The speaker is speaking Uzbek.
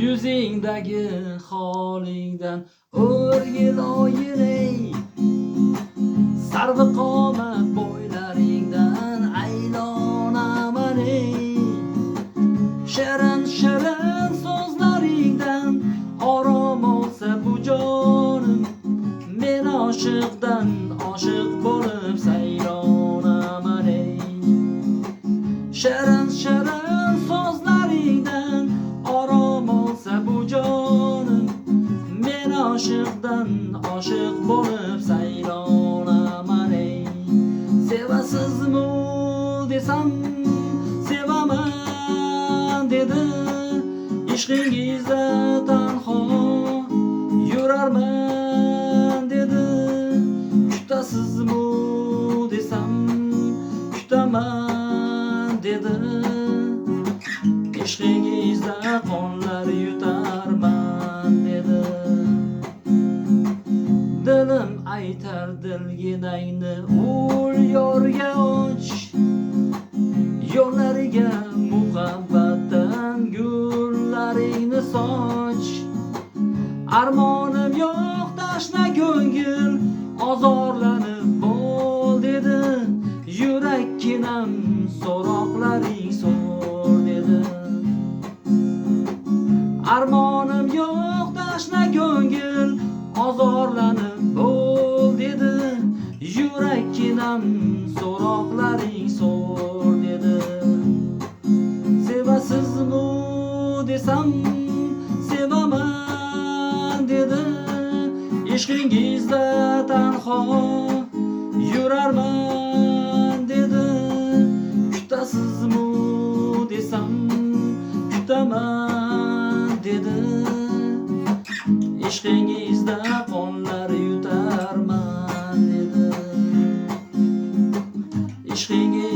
Yuzingdagi holingdan o'rgil oyinay, sarvi qomat bo'ylaringdan aylonaman ey. Shirin shirin so'zlaringdan orom olsa bu jonim, men oshiqdan oshiq bo'lib sayronaman ey. Shirin shirin so'zlaringdan orom olsa bu jonim, men oshiqdan oshiq bo'lib sayronaman ey. Sevasizmi desam sevaman dedi, ishqingizda tanho yurarman dedi. Kutasizmi desam kutaman dedi, ishqingizda qonlar yutarman dedi. Dilim aytar dilginangni ul yorga och, yo'llariga muhabbatdan gullaringni soch. Armonim yo'q tashna ko'ngil, ozorlanib bo'l dedi, yurakkinam so'roqlaring so'r dedi. Armonim yo'q tashna ko'ngil, ozorlanib bo'l dedi, yurakkinam so'roqlaring so'r dedi. Sevasizmi desam sevaman dedi, ishqingizda tanho yurarman dedi. Kutasizmi desam kutaman dedi, ishqingizda qonlar yutarman dedi. Ishqingiz